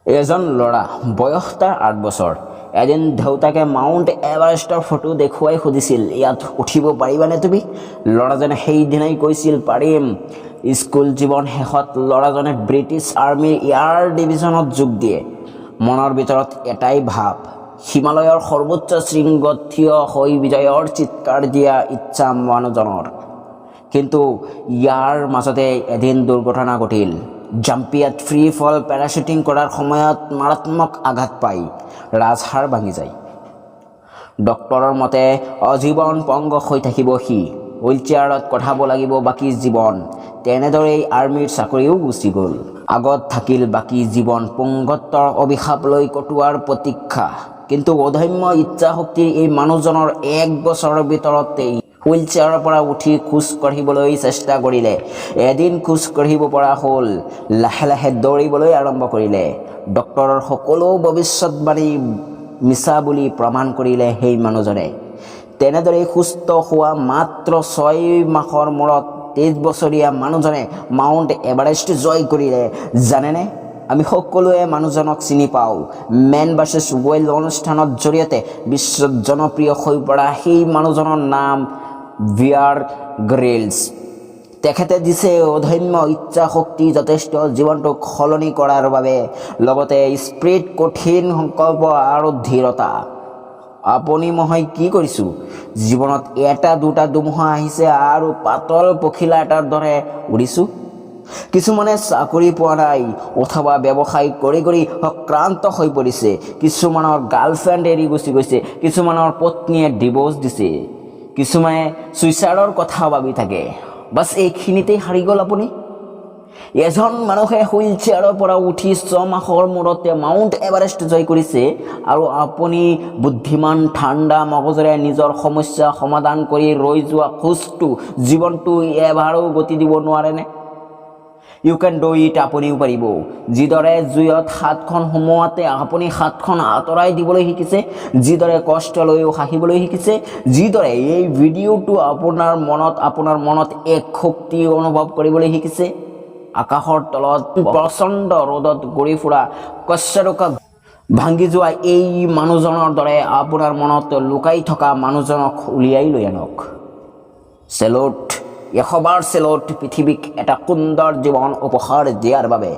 এজন ল'ৰা, বয়স তাৰ 8 বছৰ। এদিন দেউতাকে মাউণ্ট এভাৰেষ্টৰ ফটো দেখুৱাই সুধিছিল, ইয়াত উঠিব পাৰিবানে তুমি? ল'ৰাজনে সেইদিনাই কৈছিল, পাৰিম। স্কুল জীৱন শেষত ল'ৰাজনে ব্ৰিটিছ আৰ্মীৰ এয়াৰ ডিভিজনত যোগ দিয়ে। মনৰ ভিতৰত এটাই ভাৱ, হিমালয়ৰ সৰ্বোচ্চ শৃংগত থিয় হৈ বিজয়ৰ চিৎকাৰ দিয়া ইচ্ছা মানুহজনৰ। কিন্তু ইয়াৰ মাজতে এদিন দুৰ্ঘটনা ঘটিল। জাম্পিয়াত ফ্ৰী ফল পেৰাশুটিং কৰাৰ সময়ত মাৰাত্মক আঘাত পাই ৰাজহাড় ভাঙি যায়। ডক্টৰৰ মতে আজীৱন পংগ হৈ থাকিব সি, হুইলচেয়াৰত কঢ়াব লাগিব বাকী জীৱন। তেনেদৰেই আৰ্মীৰ চাকৰিও গুচি গ'ল। আগত থাকিল বাকী জীৱন পুংগত্বৰ অভিশাপ লৈ কটোৱাৰ প্ৰতীক্ষা। কিন্তু অদম্য ইচ্ছা শক্তিৰ এই মানুহজনৰ 1 বছৰৰ ভিতৰতেই হুইলচেয়াৰৰ পৰা উঠি খোজ কাঢ়িবলৈ চেষ্টা কৰিলে। এদিন খোজ কাঢ়িব পৰা হ'ল, লাহে লাহে দৌৰিবলৈ আৰম্ভ কৰিলে। ডক্টৰৰ সকলো ভৱিষ্যতবাণী মিছা বুলি প্ৰমাণ কৰিলে সেই মানুহজনে। তেনেদৰেই সুস্থ হোৱা মাত্ৰ 6 মাহৰ মূৰত 23 বছৰীয়া মানুহজনে মাউণ্ট এভাৰেষ্ট জয় কৰিলে। জানেনে, আমি সকলোৱে মানুহজনক চিনি পাওঁ। মেন ভাৰ্চেছ ৱাইল্ড অনুষ্ঠানৰ জৰিয়তে বিশ্বত জনপ্ৰিয় হৈ পৰা সেই মানুহজনৰ নাম বিয়াৰ গ্ৰিলছ। তেখেতে দিছে অদম্য ইচ্ছা শক্তি, যথেষ্ট জীৱনটোক সলনি কৰাৰ বাবে, লগতে স্প্ৰীট, কঠিন সংকল্প আৰু ধীৰতা। আপুনি মই কি কৰিছোঁ? জীৱনত এটা দুটা ধুমুহা আহিছে আৰু পাতল পখিলা এটাৰ দৰে উৰিছোঁ। কিছুমানে চাকৰি পোৱা নাই অথবা ব্যৱসায় কৰি কৰি ক্লান্ত হৈ পৰিছে। কিছুমানৰ গাৰ্লফ্ৰেণ্ড এৰি গুচি গৈছে, কিছুমানৰ পত্নীয়ে ডিভোৰ্চ দিছে, কিছুমানে ছুইচাইডৰ কথা ভাবি থাকে। বাছ এইখিনিতেই হাৰি গ'ল আপুনি। এজন মানুহে হুইলচেয়াৰৰ পৰা উঠি 6 মাহৰ মূৰতে মাউণ্ট এভাৰেষ্ট জয় কৰিছে, আৰু আপুনি বুদ্ধিমান ঠাণ্ডা মগজেৰে নিজৰ সমস্যা সমাধান কৰি ৰৈ যোৱা খোজটো জীৱনটো এবাৰো গতি দিব নোৱাৰেনে? ইউ কেন ডু ইট, আপুনিও পাৰিব। যিদৰে জুইত হাতখন সোমোৱাতে আপুনি হাতখন আঁতৰাই দিবলৈ শিকিছে, যিদৰে কষ্ট লৈও হাঁহিবলৈ শিকিছে, যিদৰে এই ভিডিঅ'টো আপোনাৰ মনত এক শক্তি অনুভৱ কৰিবলৈ শিকিছে, আকাশৰ তলত প্ৰচণ্ড ৰ'দত ঘূৰি ফুৰা কশ্যৰোকা ভাঙি যোৱা এই মানুহজনৰ দৰে আপোনাৰ মনত লুকাই থকা মানুহজনক উলিয়াই লৈ আনক। চেলুট, 100 বাৰ চেলুট পৃথিৱীক এটা সুন্দৰ জীৱন উপহাৰ দিয়াৰ বাবে।